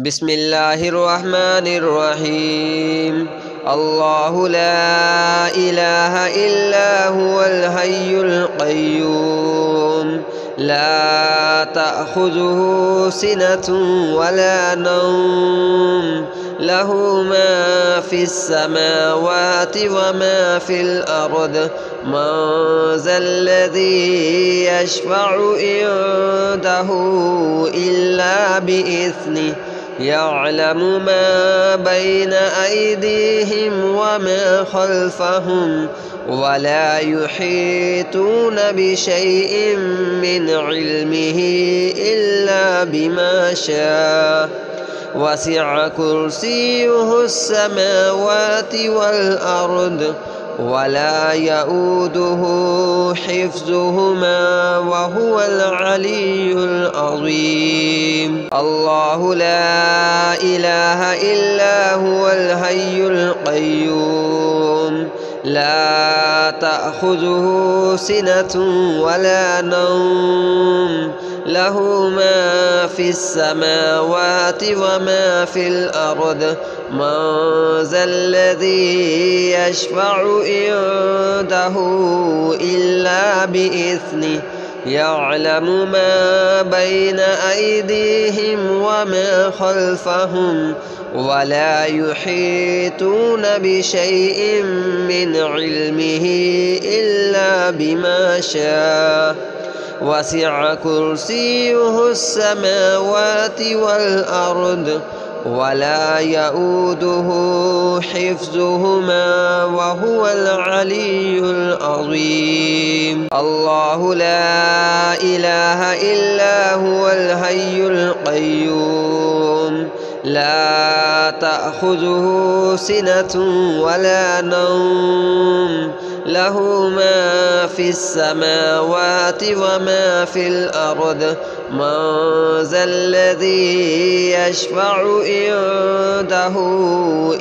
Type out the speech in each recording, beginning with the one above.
بسم الله الرحمن الرحيم. الله لا إله إلا هو الحي القيوم لا تأخذه سنة ولا نوم له ما في السماوات وما في الأرض من ذا الذي يشفع عنده إلا بإذنه يعلم ما بين أيديهم وما خلفهم ولا يحيطون بشيء من علمه إلا بما شاء وسع كرسيه السماوات والأرض ولا يؤوده حفظهما وهو العلي العظيم. الله لا إله إلا هو الحي القيوم لا تأخذه سنة ولا نوم له ما في السماوات وما في الأرض من ذا الذي يشفع عنده إلا بإذنه يعلم ما بين أيديهم وما خلفهم ولا يحيطون بشيء من علمه إلا بما شاء وسع كرسيه السماوات والأرض ولا يؤوده حفظهما وهو العلي العظيم. الله لا إله إلا هو الحي القيوم لا تأخذه سنة ولا نوم له ما في السماوات وما في الأرض من ذا الذي يشفع عنده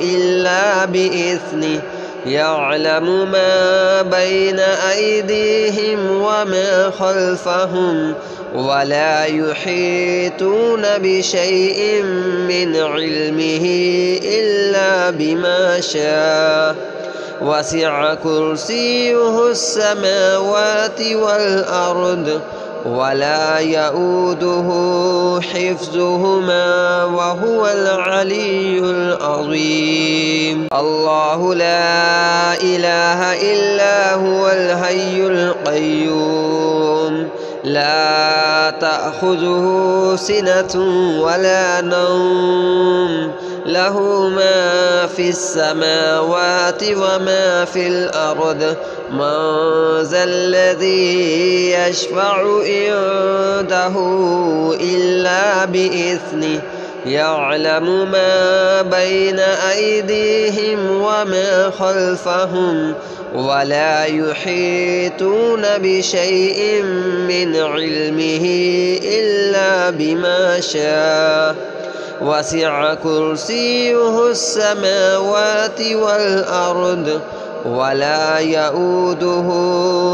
إلا بإذنه يعلم ما بين أيديهم وما خلفهم ولا يحيطون بشيء من علمه إلا بما شاء وسع كرسيه السماوات والأرض ولا يؤوده حفظهما وهو العلي العظيم. الله لا إله إلا هو الحي القيوم لا تأخذه سنة ولا نوم له ما في السماوات وما في الأرض من ذا الذي يشفع عنده إلا بإذنه يعلم ما بين أيديهم وما خلفهم ولا يحيطون بشيء من علمه إلا بما شاء وسع كرسيه السماوات والأرض ولا يؤوده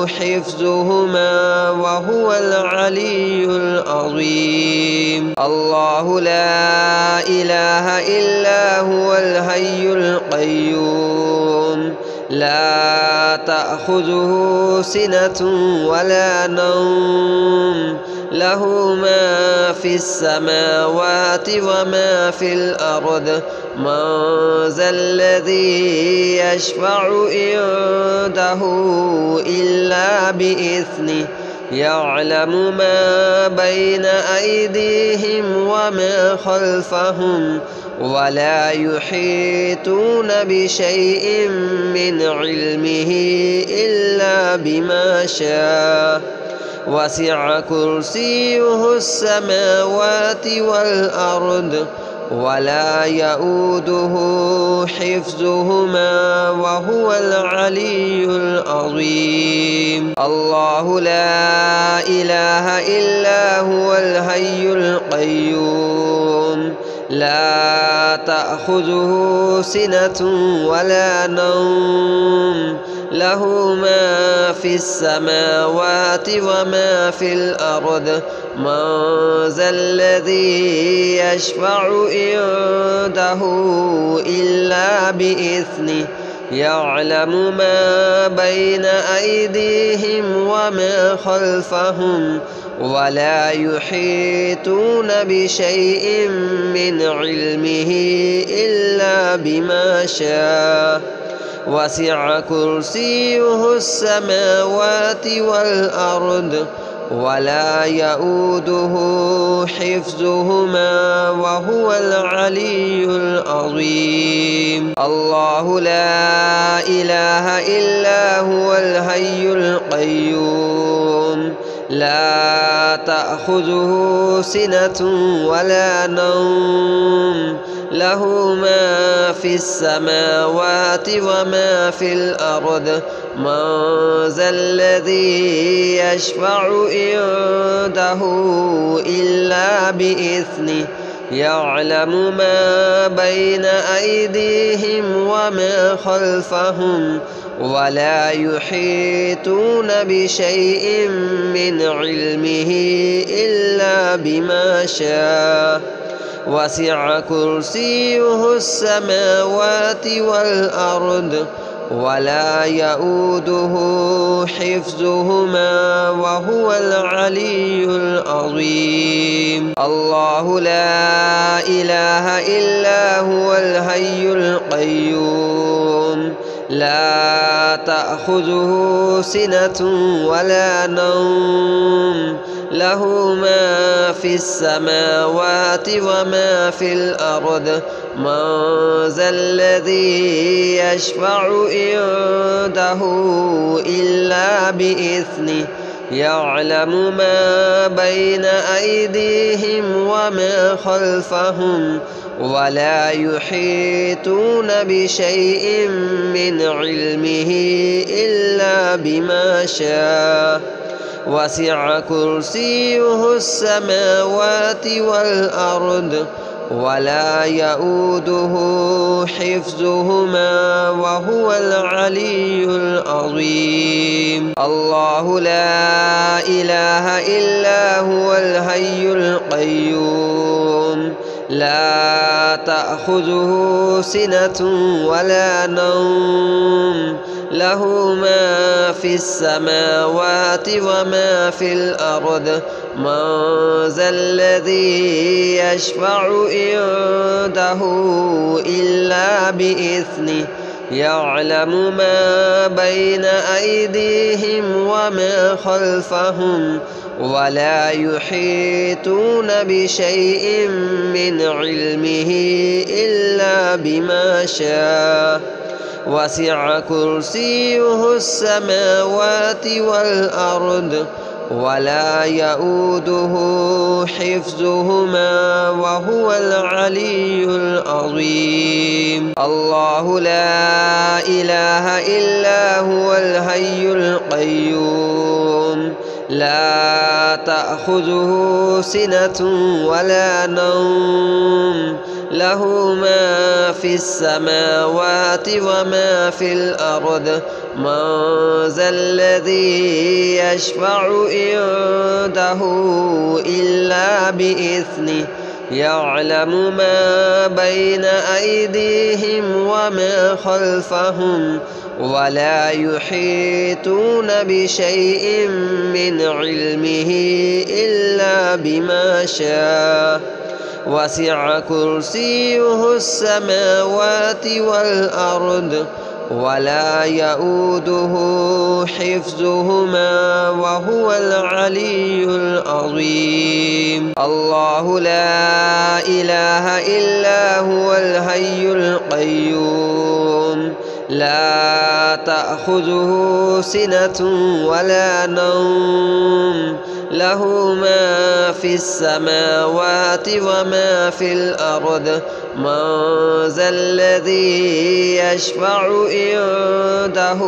حفظهما وهو العلي العظيم. الله لا إله إلا هو الحي القيوم لا تأخذه سنة ولا نوم له ما في السماوات وما في الأرض من ذا الذي يشفع عنده إلا بإذنه يعلم ما بين أيديهم وما خلفهم ولا يحيطون بشيء من علمه إلا بما شاء وسع كرسيه السماوات والأرض ولا يؤوده حفظهما وهو العلي العظيم. الله لا إله إلا هو الحي القيوم لا تأخذه سنة ولا نوم له ما في السماوات وما في الأرض من ذا الذي يشفع عنده إلا بإذنه يعلم ما بين أيديهم وما خلفهم ولا يحيطون بشيء من علمه إلا بما شاء وسع كرسيه السماوات والأرض ولا يؤوده حفظهما وهو العلي العظيم. الله لا إله إلا هو الحي القيوم لا تأخذه سنة ولا نوم له ما في السماوات وما في الأرض من ذا الذي يشفع عنده إلا بإذنه يعلم ما بين أيديهم وما خلفهم ولا يحيطون بشيء من علمه إلا بما شاء وسع كرسيه السماوات والأرض ولا يؤوده حفظهما وهو العلي العظيم. الله لا إله إلا هو الحي القيوم لا تأخذه سنة ولا نوم له ما في السماوات وما في الأرض من ذا الذي يشفع عنده إلا بإذنه يعلم ما بين أيديهم وما خلفهم ولا يحيطون بشيء من علمه إلا بما شاء وسع كرسيه السماوات والأرض ولا يؤوده حفظهما وهو العلي العظيم. الله لا إله إلا هو الحي القيوم لا تأخذه سنة ولا نوم له ما في السماوات وما في الأرض من ذا الذي يشفع عنده إلا بإذنه يعلم ما بين أيديهم وما خلفهم ولا يحيطون بشيء من علمه إلا بما شاء وسع كرسيه السماوات والأرض ولا يؤوده حفظهما وهو العلي العظيم. الله لا إله إلا هو الحي القيوم لا تأخذه سنة ولا نوم له ما في السماوات وما في الأرض من ذا الذي يشفع عنده إلا بإذنه يعلم ما بين أيديهم وما خلفهم ولا يحيطون بشيء من علمه إلا بما شاء وسع كرسيه السماوات والأرض ولا يؤوده حفظهما وهو العلي العظيم. الله لا إله إلا هو الحي القيوم لا تأخذه سنة ولا نوم له ما في السماوات وما في الأرض من ذا الذي يشفع عنده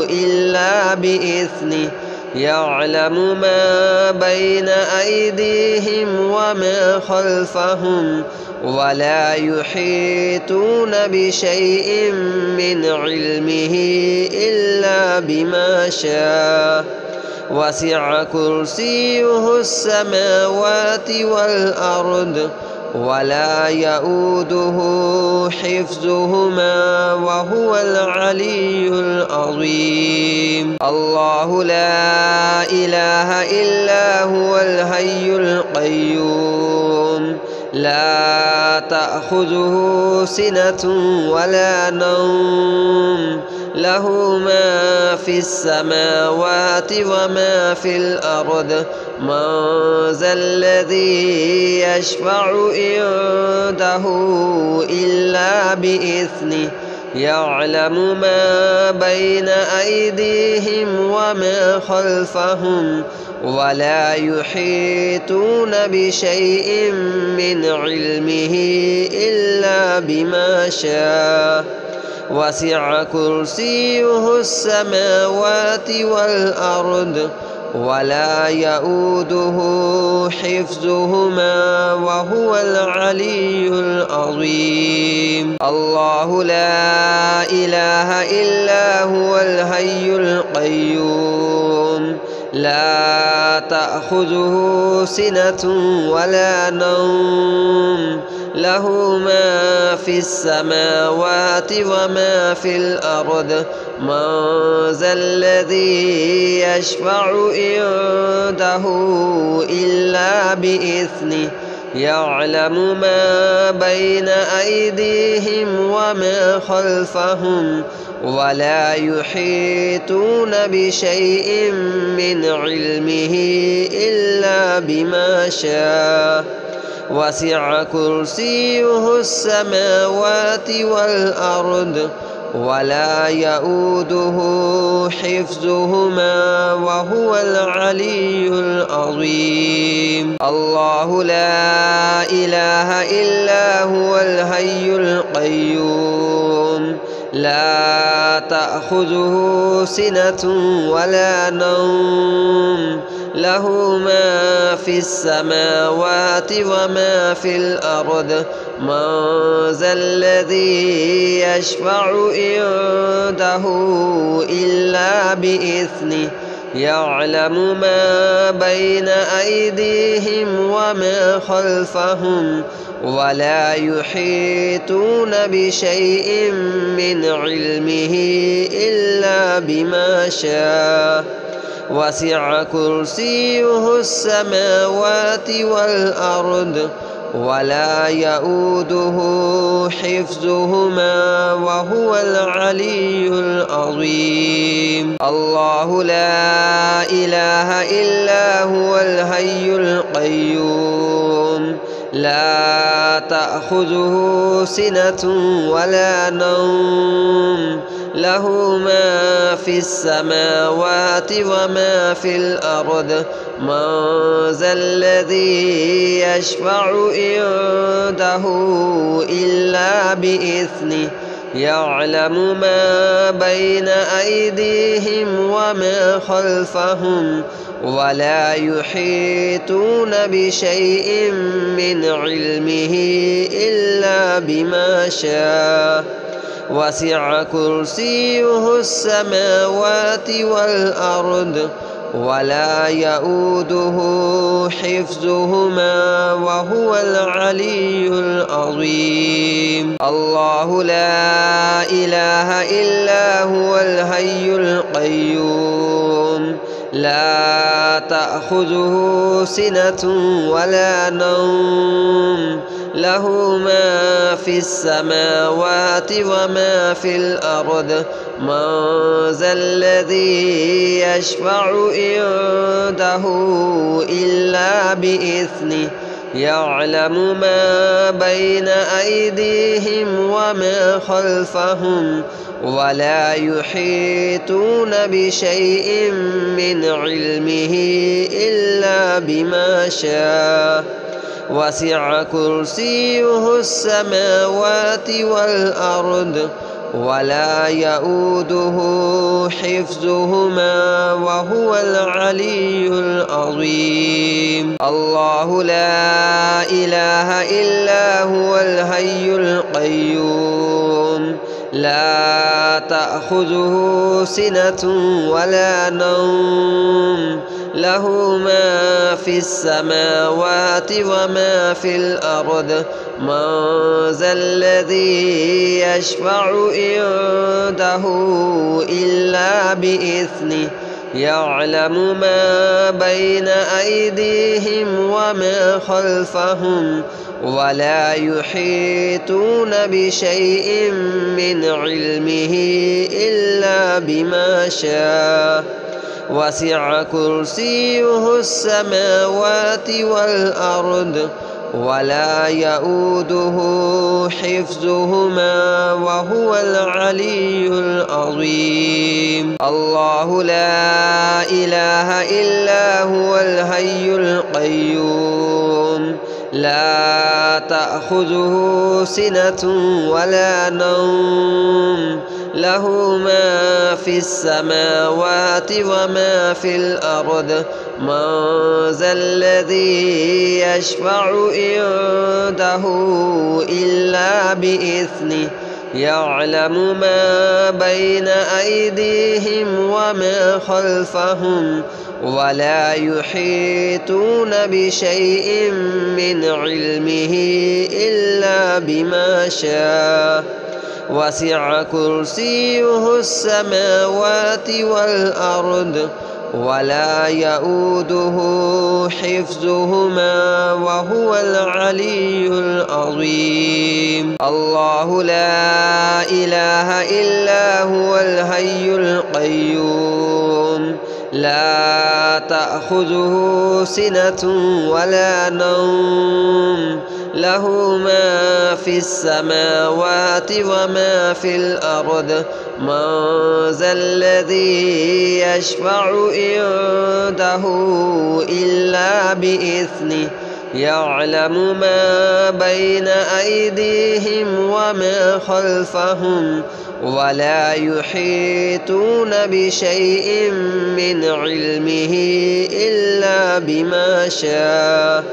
إلا بإذنه يعلم ما بين أيديهم وما خلفهم ولا يحيطون بشيء من علمه إلا بما شاء وسع كرسيه السماوات والأرض ولا يؤوده حفظهما وهو العلي العظيم. الله لا إله إلا هو الحي القيوم لا تأخذه سنة ولا نوم له ما في السماوات وما في الأرض من ذا الذي يشفع عنده إلا بإذنه يعلم ما بين أيديهم وما خلفهم ولا يحيطون بشيء من علمه إلا بما شاء وسع كرسيه السماوات والأرض ولا يؤوده حفظهما وهو العلي العظيم. الله لا إله إلا هو الحي القيوم لا تأخذه سنة ولا نوم له ما في السماوات وما في الأرض من ذا الذي يشفع عنده إلا بإذنه يعلم ما بين أيديهم وما خلفهم ولا يحيطون بشيء من علمه إلا بما شاء وسع كرسيه السماوات والأرض ولا يؤوده حفظهما وهو العلي العظيم. الله لا إله إلا هو الحي القيوم لا تأخذه سنة ولا نوم له ما في السماوات وما في الأرض من ذا الذي يشفع عنده إلا بإذنه يعلم ما بين أيديهم وما خلفهم ولا يحيطون بشيء من علمه إلا بما شاء وسع كرسيه السماوات والأرض ولا يؤوده حفظهما وهو العلي العظيم. الله لا إله إلا هو الحي القيوم لا تأخذه سنة ولا نوم له ما في السماوات وما في الأرض من ذا الذي يشفع عنده إلا بإذنه يعلم ما بين أيديهم وما خلفهم ولا يحيطون بشيء من علمه إلا بما شاء وسع كرسيه السماوات والأرض ولا يؤوده حفظهما وهو العلي العظيم. الله لا إله إلا هو الحي القيوم لا تأخذه سنة ولا نوم له ما في السماوات وما في الأرض من ذا الذي يشفع عنده إلا بإذنه يعلم ما بين أيديهم وما خلفهم ولا يحيطون بشيء من علمه إلا بما شاء وسع كرسيه السماوات والأرض ولا يؤوده حفظهما وهو العلي العظيم. الله لا إله إلا هو الحي القيوم لا تأخذه سنة ولا نوم له ما في السماوات وما في الأرض من ذا الذي يشفع عنده إلا بإذنه يعلم ما بين أيديهم وما خلفهم ولا يحيطون بشيء من علمه إلا بما شاء وسع كرسيه السماوات والأرض ولا يؤوده حفظهما وهو العلي العظيم. الله لا إله إلا هو الحي القيوم لا تأخذه سنة ولا نوم له ما في السماوات وما في الأرض من ذا الذي يشفع عنده إلا بإذنه يعلم ما بين أيديهم وما خلفهم ولا يحيطون بشيء من علمه إلا بما شاء وسع كرسيه السماوات والأرض ولا يؤوده حفظهما وهو العلي العظيم. الله لا إله إلا هو الحي القيوم لا تأخذه سنة ولا نوم له ما في السماوات وما في الأرض من ذا الذي يشفع عنده إلا بإذنه يعلم ما بين أيديهم وما خلفهم ولا يحيطون بشيء من علمه إلا بما شاء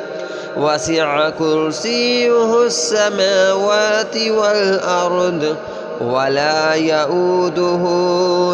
وسع كرسيه السماوات والأرض ولا يؤوده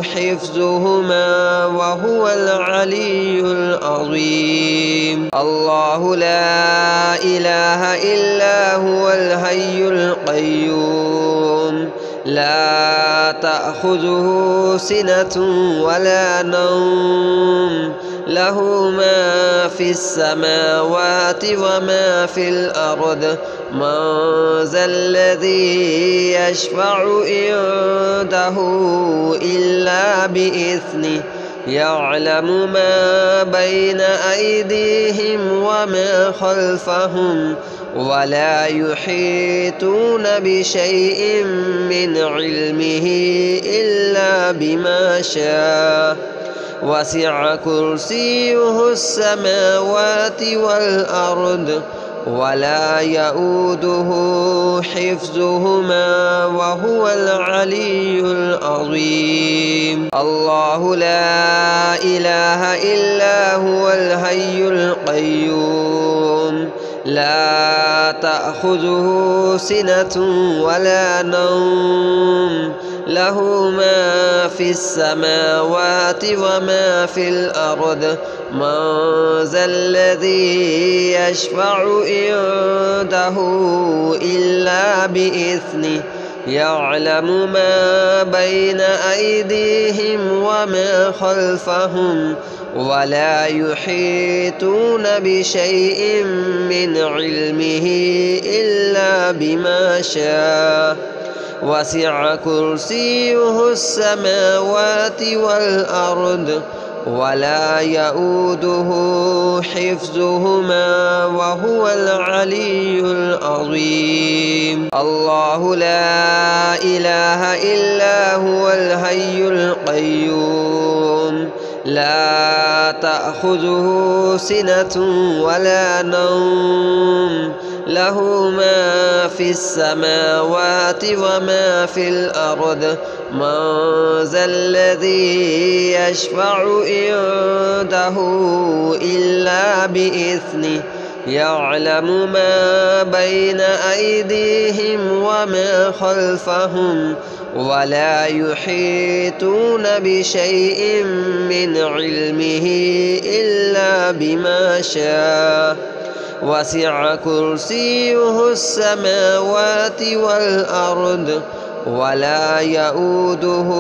حفظهما وهو العلي العظيم. الله لا إله إلا هو الحي القيوم لا تأخذه سنة ولا نوم له ما في السماوات وما في الأرض من ذا الذي يشفع عنده إلا بإذنه يعلم ما بين أيديهم وما خلفهم ولا يحيطون بشيء من علمه إلا بما شاء وسع كرسيه السماوات والأرض ولا يؤوده حفظهما وهو العلي العظيم. الله لا إله إلا هو الحي القيوم لا تأخذه سنة ولا نوم له ما في السماوات وما في الأرض من ذا الذي يشفع عنده إلا بإذنه يعلم ما بين أيديهم وما خلفهم ولا يحيطون بشيء من علمه إلا بما شاء وسع كرسيه السماوات والأرض ولا يؤوده حفظهما وهو العلي العظيم. الله لا إله إلا هو الحي القيوم لا تأخذه سنة ولا نوم له ما في السماوات وما في الأرض من ذا الذي يشفع عنده إلا بإذنه يعلم ما بين أيديهم وما خلفهم ولا يحيطون بشيء من علمه إلا بما شاء وسع كرسيه السماوات والأرض ولا يؤوده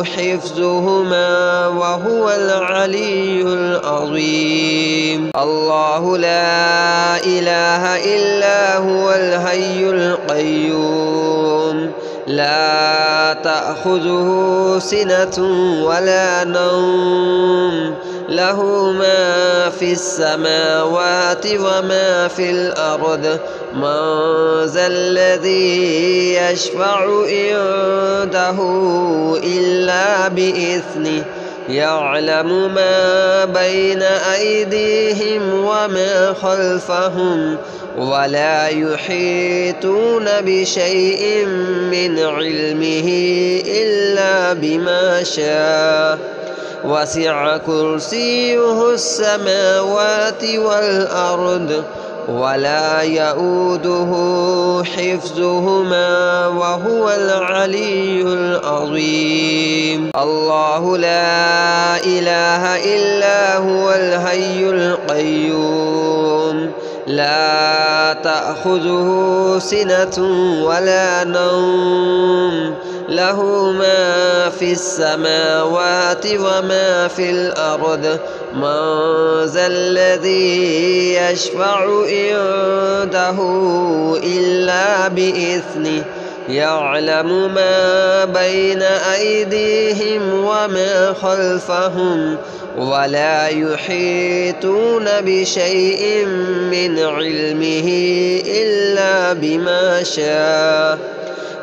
حفظهما وهو العلي العظيم. الله لا إله إلا هو الحي القيوم لا تأخذه سنة ولا نوم له ما في السماوات وما في الأرض من ذا الذي يشفع عنده إلا بإذنه يعلم ما بين أيديهم وما خلفهم ولا يحيطون بشيء من علمه إلا بما شاء وسع كرسيه السماوات والأرض ولا يؤوده حفظهما وهو العلي العظيم. الله لا إله إلا هو الحي القيوم لا تأخذه سنة ولا نوم له ما في السماوات وما في الأرض من ذا الذي يشفع عنده إلا بإذنه يعلم ما بين أيديهم وما خلفهم ولا يحيطون بشيء من علمه إلا بما شاء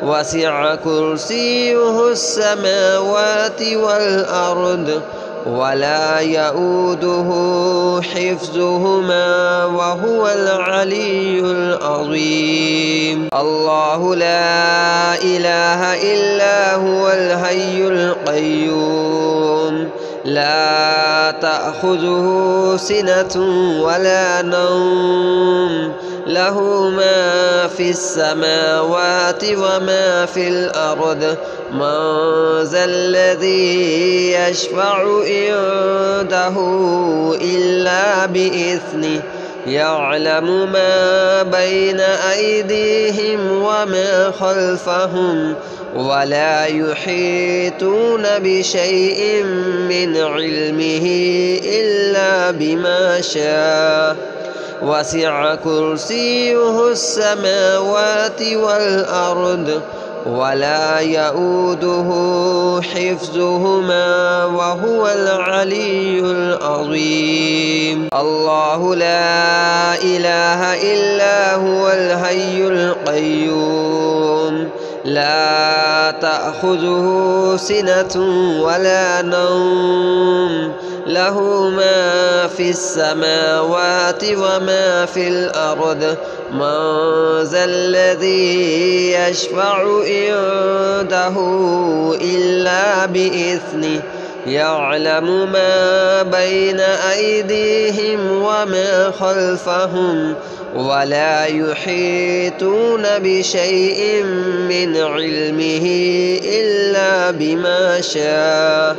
وسع كرسيه السماوات والأرض ولا يؤوده حفظهما وهو العلي العظيم. الله لا إله إلا هو الحي القيوم لا تأخذه سنة ولا نوم له ما في السماوات وما في الأرض من ذا الذي يشفع عنده إلا بإذنه يعلم ما بين أيديهم وما خلفهم ولا يحيطون بشيء من علمه إلا بما شاء وسع كرسيه السماوات والأرض ولا يؤوده حفظهما وهو العلي العظيم. الله لا إله إلا هو الحي القيوم لا تأخذه سنة ولا نوم له ما في السماوات وما في الأرض من ذا الذي يشفع عنده إلا بإذنه يعلم ما بين أيديهم وما خلفهم ولا يحيطون بشيء من علمه إلا بما شاء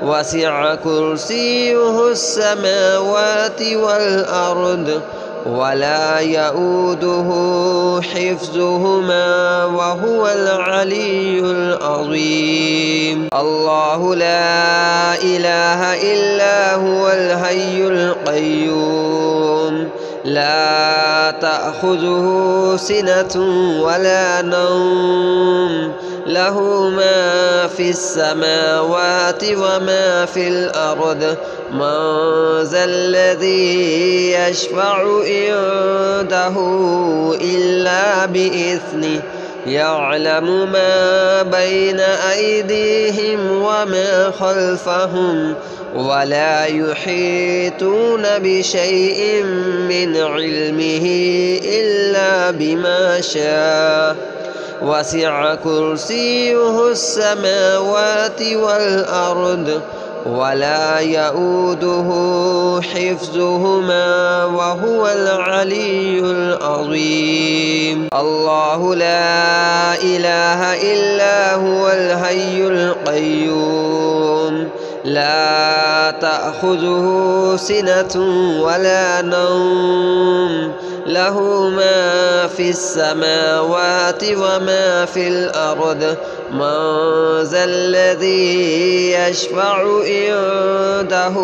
وسع كرسيه السماوات والأرض ولا يؤوده حفظهما وهو العلي العظيم. الله لا إله إلا هو الحي القيوم لا تأخذه سنة ولا نوم له ما في السماوات وما في الأرض من ذا الذي يشفع عنده إلا بإذنه يعلم ما بين أيديهم وما خلفهم ولا يحيطون بشيء من علمه إلا بما شاء وسع كرسيه السماوات والأرض ولا يؤوده حفظهما وهو العلي العظيم. الله لا إله إلا هو الحي القيوم لا تأخذه سنة ولا نوم له ما في السماوات وما في الأرض من ذا الذي يشفع عنده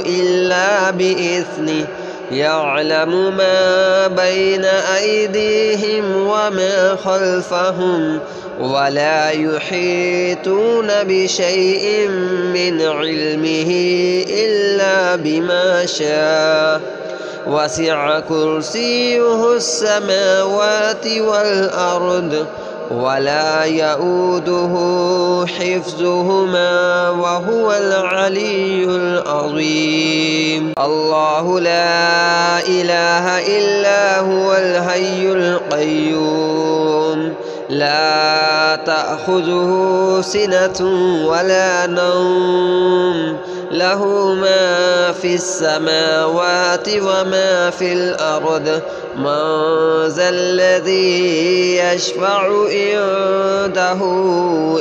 إلا بإذنه يعلم ما بين أيديهم وما خلفهم ولا يحيطون بشيء من علمه إلا بما شاء وسع كرسيه السماوات والأرض ولا يؤوده حفظهما وهو العلي العظيم. الله لا إله إلا هو الحي القيوم لا تأخذه سنة ولا نوم له ما في السماوات وما في الأرض من ذا الذي يشفع عنده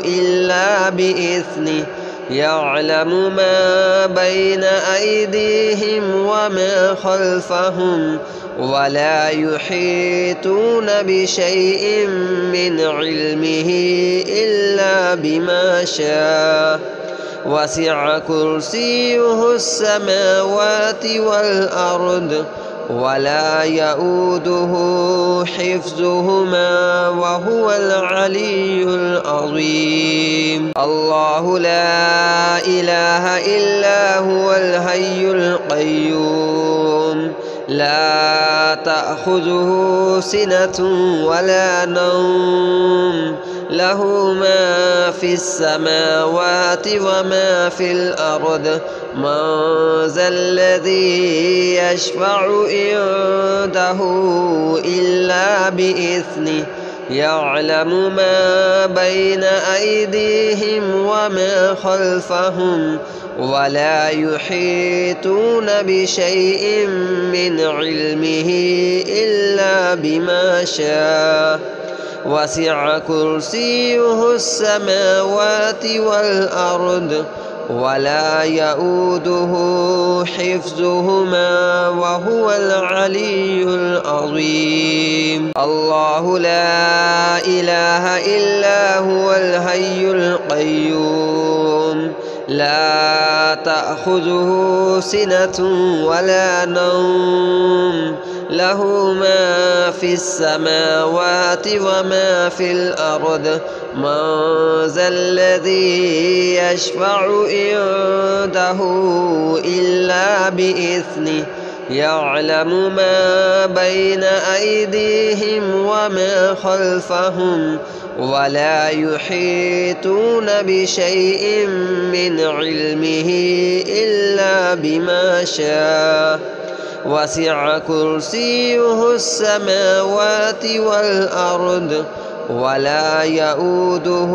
إلا بإذنه يعلم ما بين أيديهم وما خلفهم ولا يحيطون بشيء من علمه إلا بما شاء وسع كرسيه السماوات والأرض ولا يؤوده حفظهما وهو العلي العظيم. الله لا إله إلا هو الحي القيوم لا تأخذه سنة ولا نوم له ما في السماوات وما في الأرض من ذا الذي يشفع عنده إلا بإذنه يعلم ما بين أيديهم وما خلفهم ولا يحيطون بشيء من علمه إلا بما شاء وسع كرسيه السماوات والأرض ولا يؤوده حفظهما وهو العلي العظيم. الله لا إله إلا هو الحي القيوم لا تأخذه سنة ولا نوم له ما في السماوات وما في الأرض من ذا الذي يشفع عنده إلا بإذنه يعلم ما بين أيديهم وما خلفهم ولا يحيطون بشيء من علمه إلا بما شاء وسع كرسيه السماوات والأرض ولا يؤوده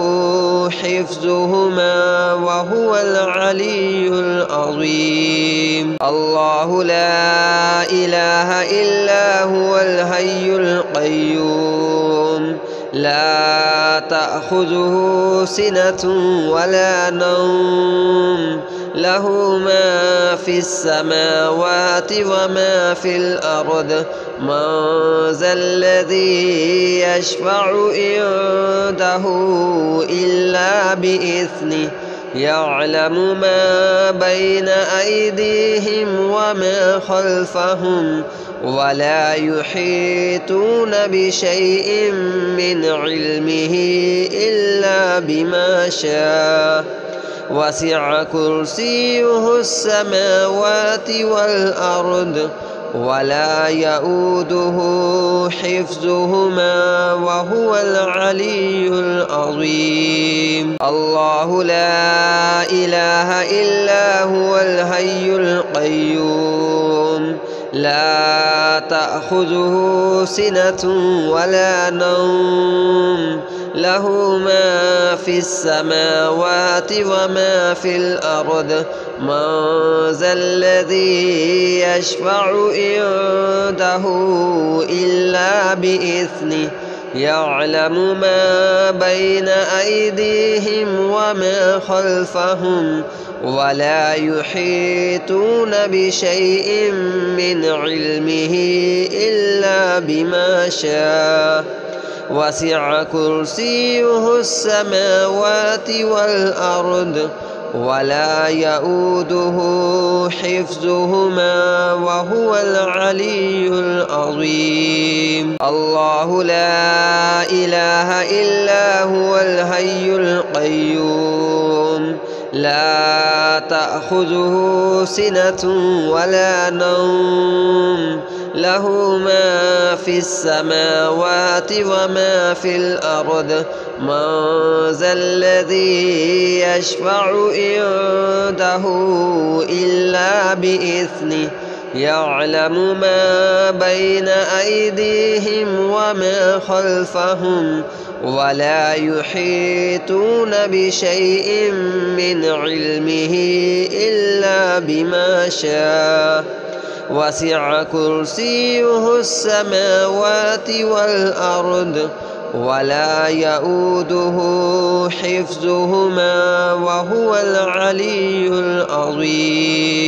حفظهما وهو العلي العظيم. الله لا إله إلا هو الحي القيوم لا تأخذه سنة ولا نوم له ما في السماوات وما في الأرض من ذا الذي يشفع عنده إلا بإذنه يعلم ما بين أيديهم وما خلفهم ولا يحيطون بشيء من علمه إلا بما شاء وسع كرسيه السماوات والأرض ولا يؤوده حفظهما وهو العلي العظيم. الله لا إله إلا هو الحي القيوم لا تأخذه سنة ولا نوم له ما في السماوات وما في الأرض من ذا الذي يشفع عنده إلا بإذنه يعلم ما بين أيديهم وما خلفهم ولا يحيطون بشيء من علمه إلا بما شاء وسع كرسيه السماوات والأرض ولا يؤوده حفظهما وهو العلي العظيم. الله لا إله إلا هو الحي القيوم لا تأخذه سنة ولا نوم له ما في السماوات وما في الأرض من ذا الذي يشفع عنده إلا بإذنه يعلم ما بين أيديهم وما خلفهم ولا يحيطون بشيء من علمه إلا بما شاء وسع كرسيه السماوات والأرض ولا يؤوده حفظهما وهو العلي العظيم.